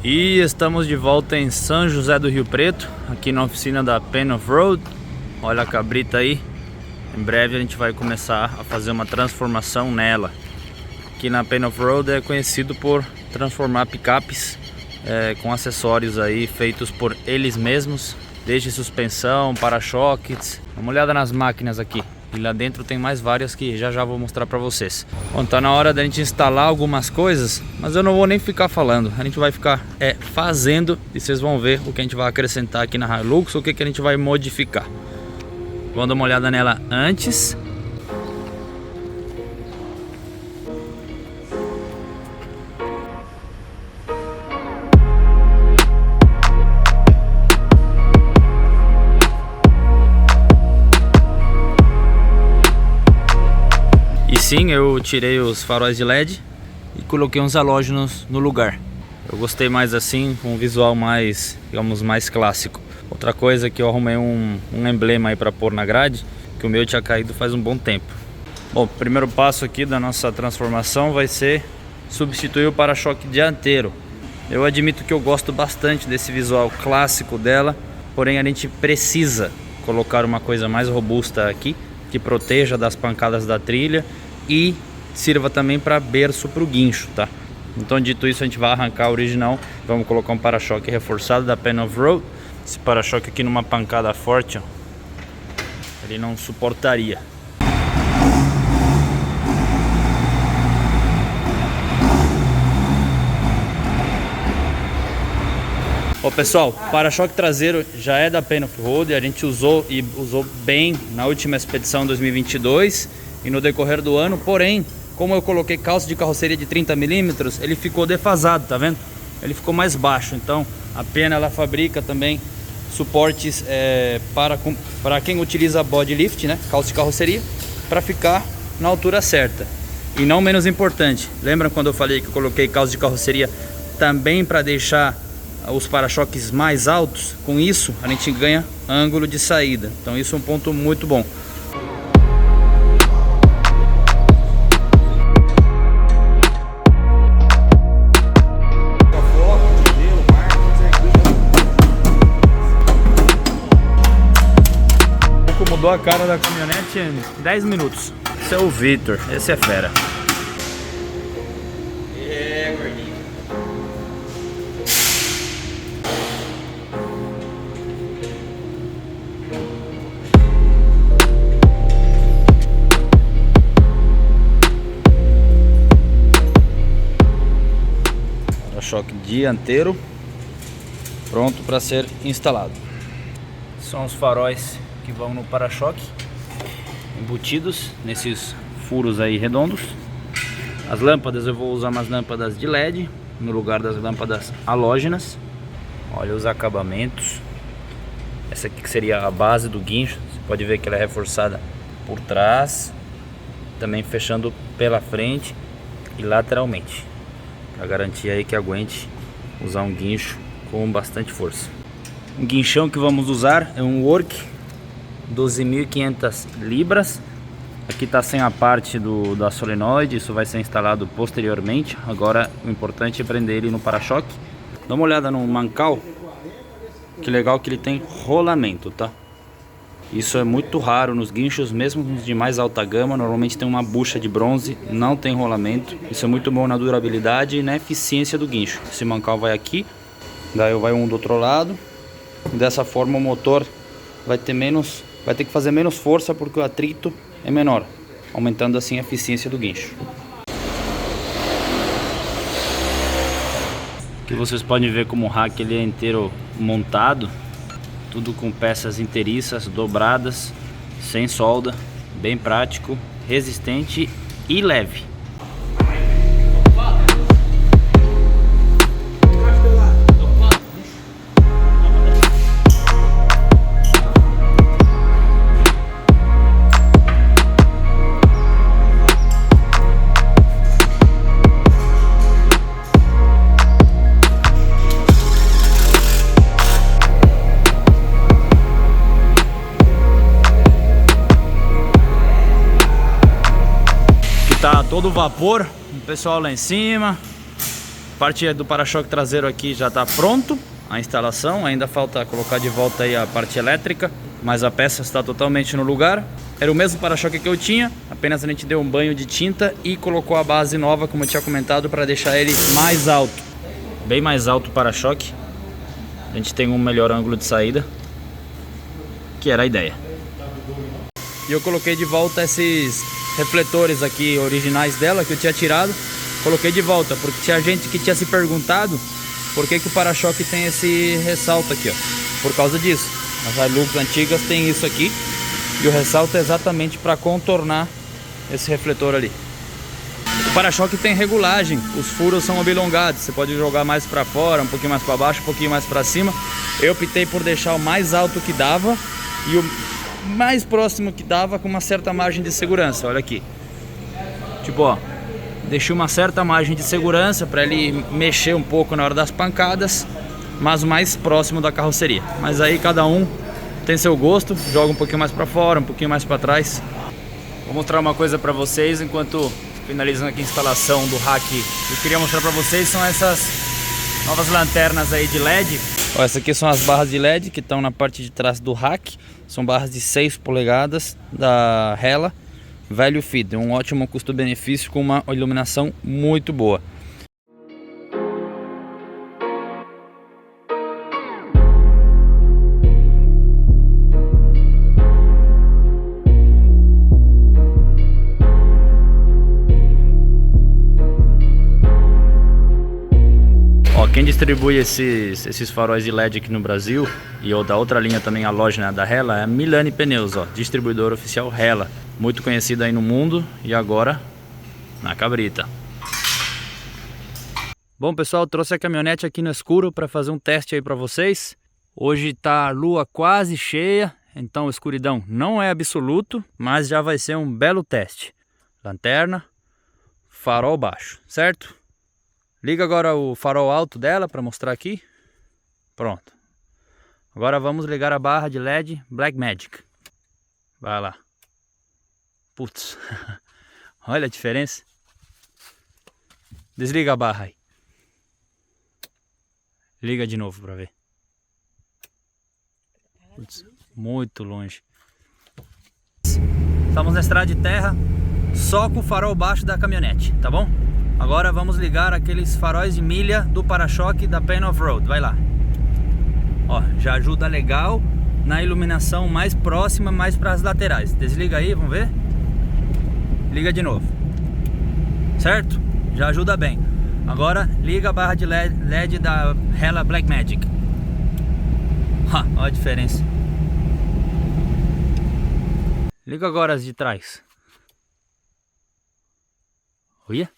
E estamos de volta em São José do Rio Preto, aqui na oficina da Pen Off-Road. Olha a cabrita aí. Em breve a gente vai começar a fazer uma transformação nela. Aqui na Pen Off-Road é conhecido por transformar picapes com acessórios aí feitos por eles mesmos, desde suspensão, para-choques. Dá uma olhada nas máquinas aqui. E lá dentro tem mais várias que já vou mostrar pra vocês. Bom, tá na hora da gente instalar algumas coisas, mas eu não vou nem ficar falando. A gente vai ficar fazendo e vocês vão ver o que a gente vai acrescentar aqui na Hilux, o que a gente vai modificar. Vamos dar uma olhada nela antes. Sim, eu tirei os faróis de LED e coloquei uns halógenos no lugar. Eu gostei mais assim, com um visual mais, digamos, mais clássico. Outra coisa é que eu arrumei um emblema aí para pôr na grade, que o meu tinha caído faz um bom tempo. Bom, o primeiro passo aqui da nossa transformação vai ser substituir o para-choque dianteiro. Eu admito que eu gosto bastante desse visual clássico dela, porém a gente precisa colocar uma coisa mais robusta aqui, que proteja das pancadas da trilha e sirva também para berço para o guincho, tá? Então, dito isso, a gente vai arrancar o original. Vamos colocar um para-choque reforçado da Pen Off-Road. Esse para-choque aqui numa pancada forte, ó, ele não suportaria. Ó, pessoal, para-choque traseiro já é da Pen Off-Road. A gente usou bem na última expedição 2022 e no decorrer do ano, porém, como eu coloquei calça de carroceria de 30 mm, ele ficou defasado, tá vendo? Ele ficou mais baixo. Então a Pen, ela fabrica também suportes para quem utiliza body lift, né? Calça de carroceria, para ficar na altura certa. E não menos importante, lembra quando eu falei que eu coloquei calça de carroceria também para deixar os para-choques mais altos? Com isso a gente ganha ângulo de saída, então isso é um ponto muito bom. Mudou a cara da caminhonete em 10 minutos. Esse é o Victor, esse é fera. Gordinho. Para-choque dianteiro pronto para ser instalado. São os faróis que vão no para-choque, embutidos nesses furos aí redondos. As lâmpadas, eu vou usar umas lâmpadas de LED no lugar das lâmpadas halógenas. Olha os acabamentos. Essa aqui que seria a base do guincho, você pode ver que ela é reforçada por trás, também fechando pela frente e lateralmente, para garantir aí que aguente usar um guincho com bastante força. O guinchão que vamos usar é um Work 12.500 libras. Aqui está sem a parte da solenoide, isso vai ser instalado posteriormente. Agora o importante é prender ele no para-choque. Dá uma olhada no mancal, que legal que ele tem rolamento, tá? Isso é muito raro nos guinchos, mesmo nos de mais alta gama. Normalmente tem uma bucha de bronze, não tem rolamento. Isso é muito bom na durabilidade e na eficiência do guincho. Esse mancal vai aqui, daí vai um do outro lado. Dessa forma o motor vai ter que fazer menos força porque o atrito é menor, aumentando assim a eficiência do guincho. Aqui vocês podem ver como o rack ele é inteiro montado, tudo com peças inteiriças, dobradas, sem solda, bem prático, resistente e leve. Tá todo vapor, o pessoal lá em cima. parte do para-choque traseiro aqui já está pronto, a instalação. Ainda falta colocar de volta aí a parte elétrica, mas a peça está totalmente no lugar. Era o mesmo para-choque que eu tinha, apenas a gente deu um banho de tinta e colocou a base nova, como eu tinha comentado, para deixar ele mais alto. Bem mais alto o para-choque. A gente tem um melhor ângulo de saída, que era a ideia. E eu coloquei de volta esses refletores aqui originais dela, que eu tinha tirado. Coloquei de volta, porque tinha gente que tinha se perguntado por que o para-choque tem esse ressalto aqui, ó. Por causa disso. As Hilux antigas tem isso aqui. E o ressalto é exatamente para contornar esse refletor ali. O para-choque tem regulagem, os furos são oblongados. Você pode jogar mais para fora, um pouquinho mais para baixo, um pouquinho mais para cima. Eu optei por deixar o mais alto que dava e o mais próximo que dava, com uma certa margem de segurança. Olha aqui. Tipo, ó, deixei uma certa margem de segurança para ele mexer um pouco na hora das pancadas, mas o mais próximo da carroceria. Mas aí cada um tem seu gosto, joga um pouquinho mais para fora, um pouquinho mais para trás. Vou mostrar uma coisa para vocês enquanto finalizando aqui a instalação do rack. Eu queria mostrar para vocês são essas novas lanternas aí de LED. Ó, essas aqui são as barras de LED que estão na parte de trás do rack. São barras de 6 polegadas da Hella Value Fit, um ótimo custo-benefício com uma iluminação muito boa. Quem distribui esses faróis de LED aqui no Brasil, e da outra linha também, a loja, né, da Hella, é a Milani Pneus, ó, distribuidor oficial Hella, muito conhecida aí no mundo e agora na Cabrita. Bom pessoal, trouxe a caminhonete aqui no escuro para fazer um teste aí para vocês. Hoje tá a lua quase cheia, então a escuridão não é absoluto, mas já vai ser um belo teste. Lanterna, farol baixo, certo? Liga agora o farol alto dela para mostrar aqui. Pronto. Agora vamos ligar a barra de LED Blackmagic. Vai lá. Putz. Olha a diferença. Desliga a barra aí. Liga de novo para ver. Putz, muito longe. Estamos na estrada de terra, só com o farol baixo da caminhonete, tá bom? Agora vamos ligar aqueles faróis de milha do para-choque da Pen of Road. Vai lá. Ó, já ajuda legal na iluminação mais próxima, mais para as laterais. Desliga aí, vamos ver. Liga de novo. Certo? Já ajuda bem. Agora liga a barra de LED da Hella Blackmagic. Olha a diferença. Liga agora as de trás. Olha.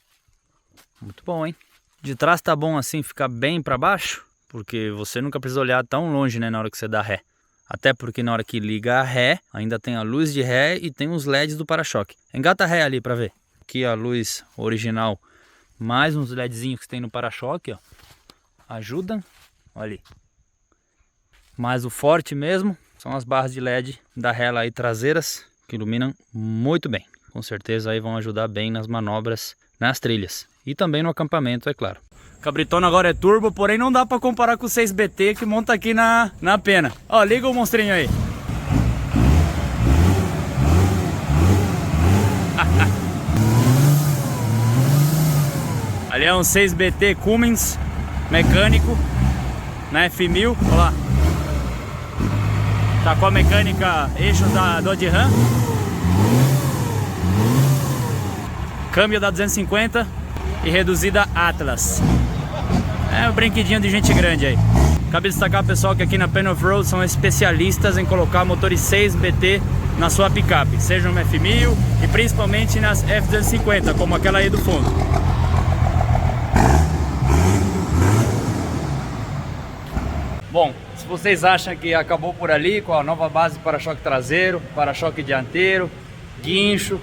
Muito bom, hein? De trás tá bom assim, ficar bem para baixo, porque você nunca precisa olhar tão longe, né, na hora que você dá ré. Até porque na hora que liga a ré, ainda tem a luz de ré e tem os LEDs do para-choque. Engata a ré ali para ver. Aqui a luz original, mais uns LEDzinhos que tem no para-choque, ó. Ajudam, olha ali. Mas o forte mesmo são as barras de LED da Hella aí traseiras, que iluminam muito bem. Com certeza aí vão ajudar bem nas manobras, nas trilhas. E também no acampamento, é claro. Cabritona agora é turbo, porém não dá para comparar com o 6BT que monta aqui na pena. Ó, liga o monstrinho aí. Ali é um 6BT Cummins mecânico na F1000, olha lá. Tá com a mecânica eixo da Dodge Ram. Câmbio da 250 e reduzida Atlas. É um brinquedinho de gente grande aí. Cabe destacar, pessoal, que aqui na Pen of Road são especialistas em colocar motores 6BT na sua picape, seja uma F1000 e principalmente nas F250, como aquela aí do fundo. Bom, se vocês acham que acabou por ali com a nova base de para-choque traseiro, para-choque dianteiro, guincho,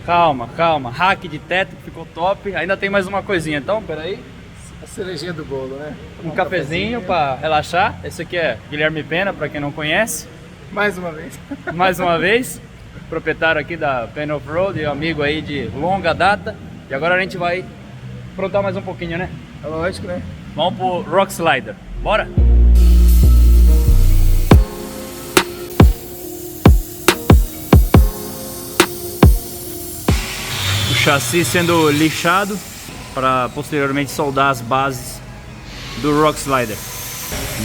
calma, calma, rack de teto que ficou top. Ainda tem mais uma coisinha, então, peraí. A cerejinha do bolo, né? Um cafezinho para relaxar. Esse aqui é Guilherme Pena, para quem não conhece. Mais uma vez. Mais uma vez, proprietário aqui da Pen of Road e amigo aí de longa data. E agora a gente vai aprontar mais um pouquinho, né? É lógico, né? Vamos pro Rock Slider. Bora? O chassi sendo lixado para posteriormente soldar as bases do Rock Slider.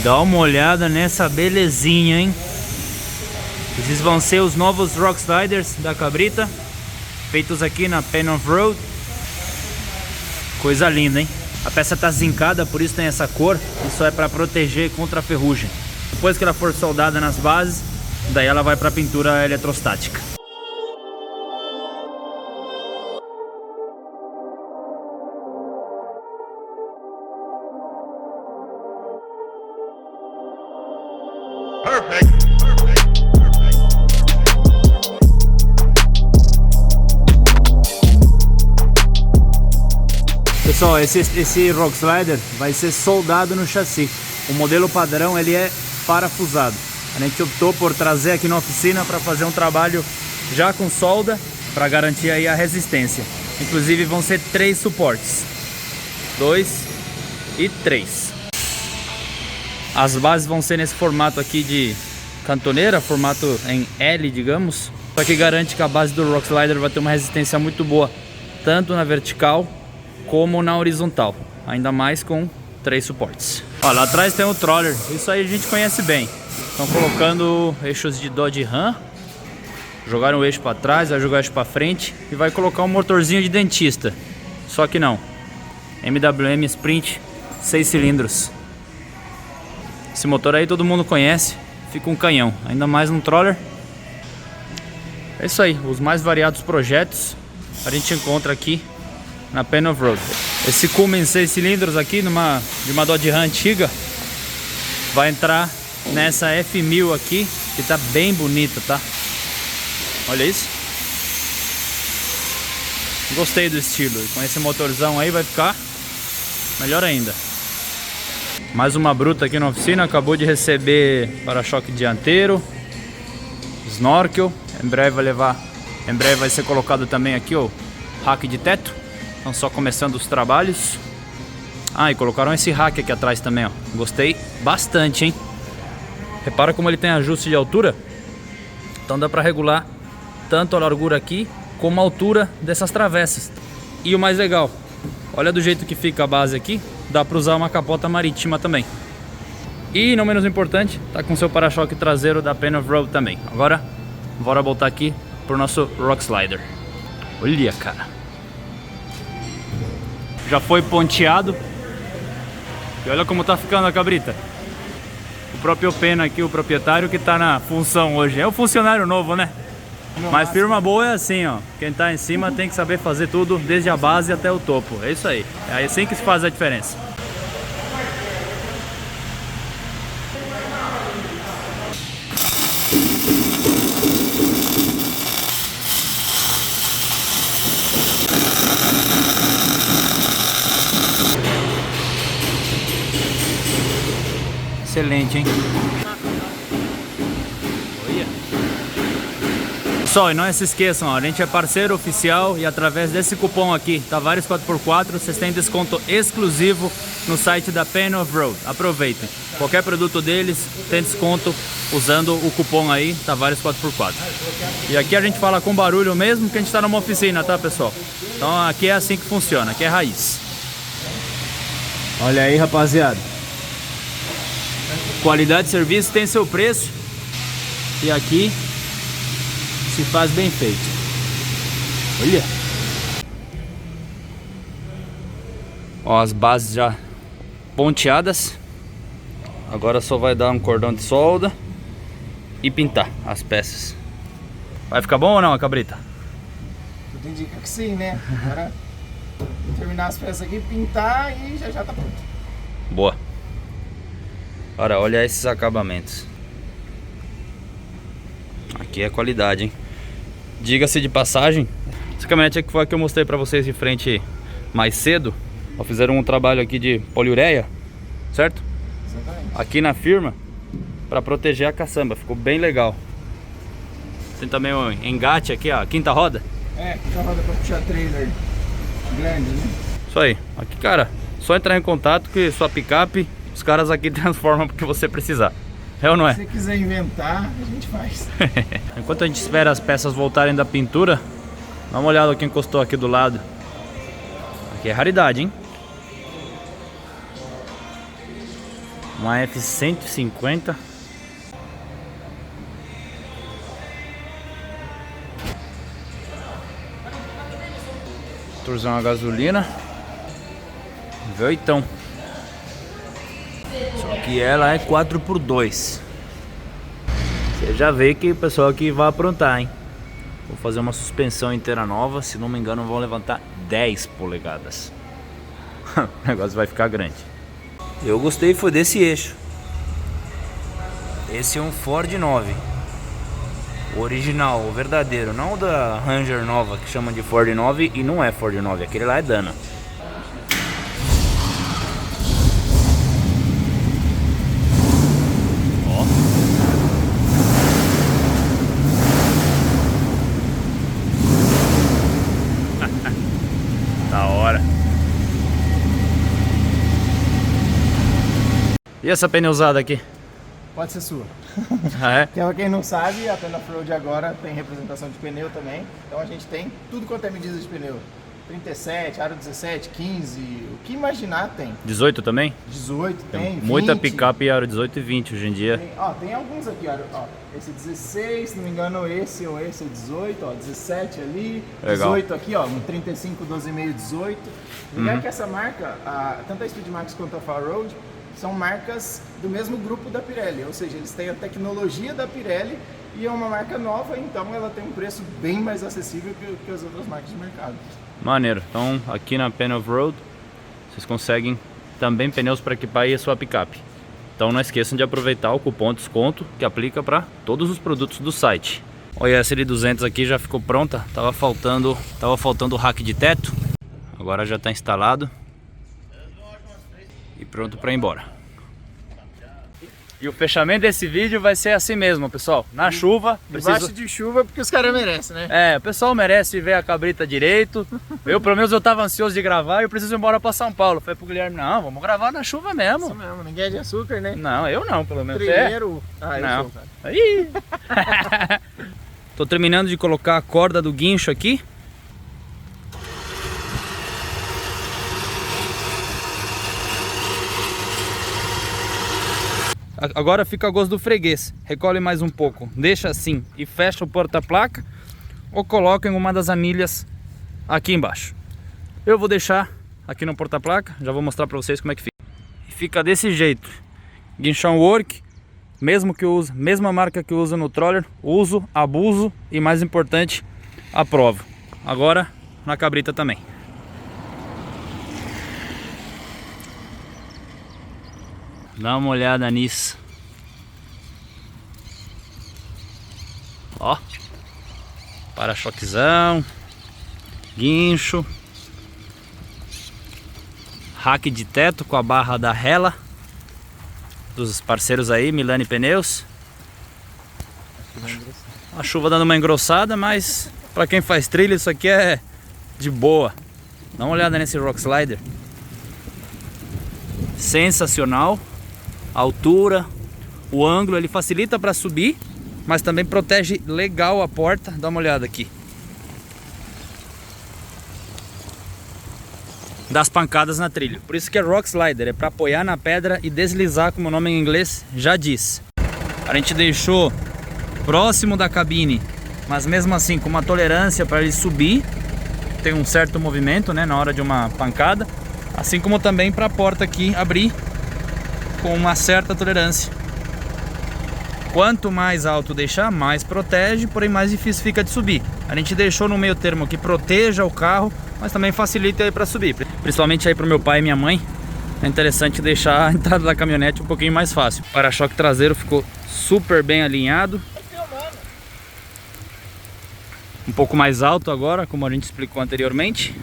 Dá uma olhada nessa belezinha, hein? Esses vão ser os novos Rock Sliders da Cabrita, feitos aqui na Pen of Road. Coisa linda, hein? A peça tá zincada, por isso tem essa cor. Isso é para proteger contra a ferrugem. Depois que ela for soldada nas bases, daí ela vai para pintura eletrostática. Pessoal, esse Rock Slider vai ser soldado no chassi. O modelo padrão ele é parafusado. A gente optou por trazer aqui na oficina para fazer um trabalho já com solda para garantir aí a resistência. Inclusive vão ser 3 suportes, 2 e 3. As bases vão ser nesse formato aqui de cantoneira, formato em L, digamos. Só que garante que a base do Rock Slider vai ter uma resistência muito boa, tanto na vertical como na horizontal, ainda mais com 3 suportes. Ó, lá atrás tem o troller, isso aí a gente conhece bem. Estão colocando eixos de Dodge Ram, jogaram o eixo para trás, vai jogar o eixo para frente e vai colocar um motorzinho de dentista. Só que não, MWM Sprint 6 cilindros. Esse motor aí todo mundo conhece, fica um canhão, ainda mais no troller. É isso aí, os mais variados projetos a gente encontra aqui na Pen of Road. Esse Cummins 6 cilindros aqui de uma Dodge Ram antiga vai entrar nessa F1000 aqui, que tá bem bonita, tá? Olha isso. Gostei do estilo. E com esse motorzão aí vai ficar melhor ainda. Mais uma bruta aqui na oficina. Acabou de receber para-choque dianteiro, snorkel. Em breve vai ser colocado também aqui o rack de teto. Estão só começando os trabalhos. Ah, e colocaram esse rack aqui atrás também, ó. Gostei bastante, hein? Repara como ele tem ajuste de altura. Então dá para regular tanto a largura aqui como a altura dessas travessas. E o mais legal, olha do jeito que fica a base aqui. Dá para usar uma capota marítima também. E não menos importante, tá com seu para-choque traseiro da Pen of Road também. Agora, bora voltar aqui pro nosso Rock Slider. Olha, cara. Já foi ponteado. E olha como tá ficando a cabrita. O próprio Pena aqui, o proprietário que tá na função hoje. É o funcionário novo, né? Mas firma boa é assim, ó. Quem tá em cima tem que saber fazer tudo, desde a base até o topo. É isso aí. É assim que se faz a diferença. Excelente, hein? Olha. Pessoal, e não se esqueçam, ó, a gente é parceiro oficial e através desse cupom aqui, Tavares 4x4, vocês têm desconto exclusivo no site da Pen of Road. Aproveitem. Qualquer produto deles tem desconto usando o cupom aí, Tavares 4x4. E aqui a gente fala com barulho mesmo, que a gente está numa oficina, tá, pessoal? Então aqui é assim que funciona, aqui é raiz. Olha aí, rapaziada. Qualidade de serviço tem seu preço. E aqui se faz bem feito. Olha. Ó, as bases já ponteadas. Agora só vai dar um cordão de solda e pintar as peças. Vai ficar bom ou não a cabrita? Tudo indica que sim, né? Agora terminar as peças aqui, pintar e já tá pronto. Boa. Ora, olha esses acabamentos. Aqui é qualidade, hein? Diga-se de passagem, essa caminhonete aqui foi a que eu mostrei pra vocês de frente mais cedo. Fizeram um trabalho aqui de poliureia, certo? Exatamente. Aqui na firma, pra proteger a caçamba. Ficou bem legal. Tem também o engate aqui, ó, a quinta roda. É, quinta roda pra puxar trailer grande, né? Isso aí. Aqui, cara, só entrar em contato que sua picape, os caras aqui transformam porque você precisar. É ou não é? Se você quiser inventar, a gente faz. Enquanto a gente espera as peças voltarem da pintura, dá uma olhada quem encostou aqui do lado. Aqui é raridade, hein? Uma F-150. Motorzão a gasolina. V8. Só que ela é 4x2. Você já vê que o pessoal aqui vai aprontar, hein? Vou fazer uma suspensão inteira nova. Se não me engano, vão levantar 10 polegadas. O negócio vai ficar grande. Eu gostei foi desse eixo. Esse é um Ford 9. O original, o verdadeiro. Não o da Ranger nova, que chama de Ford 9 e não é Ford 9. Aquele lá é Dana. Da hora. E essa pneu usada aqui? Pode ser sua. Ah, é? Pra quem não sabe, a Pena Off-Road agora tem representação de pneu também. Então a gente tem tudo quanto é medida de pneu. 37, aro 17, 15, o que imaginar tem. 18 também? 18 tem, 20. Muita picape aro 18 e 20 hoje em dia. Tem alguns aqui, ó. Esse 16, se não me engano, esse ou esse é 18, ó. 17 ali, Legal. 18 aqui, ó. Um 35, 12,5, 18. Legal que essa marca, tanto a Speedmax quanto a Farroad, são marcas do mesmo grupo da Pirelli. Ou seja, eles têm a tecnologia da Pirelli e é uma marca nova, então ela tem um preço bem mais acessível que as outras marcas do mercado. Maneiro. Então aqui na Pena Off-Road vocês conseguem também pneus para equipar aí a sua picape. Então não esqueçam de aproveitar o cupom de desconto que aplica para todos os produtos do site. Olha, a SL200 aqui já ficou pronta. Tava faltando o rack de teto. Agora já está instalado e pronto para ir embora. E o fechamento desse vídeo vai ser assim mesmo, pessoal. Na chuva. Debaixo de chuva, porque os caras merecem, né? É, o pessoal merece ver a cabrita direito. Eu, pelo menos, eu tava ansioso de gravar e eu preciso ir embora pra São Paulo. Falei pro Guilherme, não, vamos gravar na chuva mesmo. Isso mesmo, ninguém é de açúcar, né? Não, eu não, pelo menos. Primeiro. É? Eu Não. sou, cara. Aí. Tô terminando de colocar a corda do guincho aqui. Agora fica a gosto do freguês. Recolhe mais um pouco, deixa assim e fecha o porta-placa, ou coloca em uma das anilhas aqui embaixo. Eu vou deixar aqui no porta-placa, já vou mostrar para vocês como é que fica. E fica desse jeito. Guinchão work, mesma marca que eu uso no Troller, uso, abuso e, mais importante, aprovo. Agora na cabrita também. Dá uma olhada nisso. Ó. Para-choquezão. Guincho. Rack de teto com a barra da Hella. Dos parceiros aí, Milani Pneus. A chuva dando uma engrossada, mas para quem faz trilha isso aqui é de boa. Dá uma olhada nesse Rock Slider. Sensacional. A altura, o ângulo, ele facilita para subir, mas também protege legal a porta. Dá uma olhada aqui. Das pancadas na trilha. Por isso que é Rock Slider, é para apoiar na pedra e deslizar, como o nome em inglês já diz. A gente deixou próximo da cabine, mas mesmo assim com uma tolerância para ele subir. Tem um certo movimento, né, na hora de uma pancada. Assim como também para a porta aqui abrir com uma certa tolerância. Quanto mais alto deixar, mais protege, porém mais difícil fica de subir. A gente deixou no meio termo que proteja o carro, mas também facilita aí para subir. Principalmente aí para o meu pai e minha mãe, é interessante deixar a entrada da caminhonete um pouquinho mais fácil. O para-choque traseiro ficou super bem alinhado. Um pouco mais alto agora, como a gente explicou anteriormente.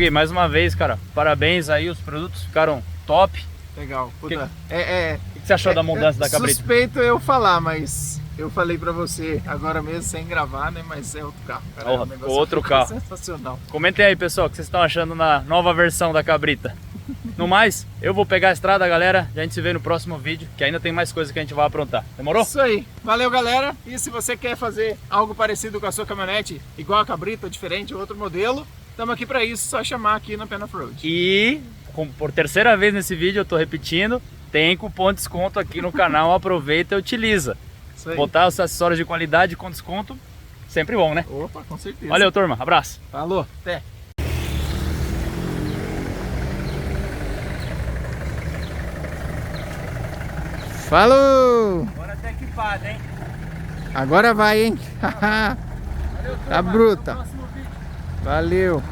Gui, mais uma vez, cara, parabéns aí, os produtos ficaram top. Legal, puta. O que você achou da mudança da cabrita? Suspeito eu falar, mas eu falei pra você agora mesmo sem gravar, né? Mas é outro carro, cara. Oh, O negócio outro ficou carro. sensacional. Comentem aí, pessoal, o que vocês estão achando na nova versão da cabrita. No mais, eu vou pegar a estrada, galera. A gente se vê no próximo vídeo, que ainda tem mais coisa que a gente vai aprontar. Demorou? Isso aí. Valeu, galera. E se você quer fazer algo parecido com a sua caminhonete, igual a cabrita, diferente, outro modelo, estamos aqui para isso. Só chamar aqui na Pen Off-Road. E, por terceira vez nesse vídeo, eu tô repetindo, tem cupom de desconto aqui no canal. Aproveita e utiliza. Isso aí. Botar os acessórios de qualidade com desconto, sempre bom, né? Opa, com certeza. Valeu, turma. Abraço. Falou. Até. Falou! Agora tá equipado, hein? Agora vai, hein? Valeu, turma. Tá bruta. Até o próximo vídeo. Valeu!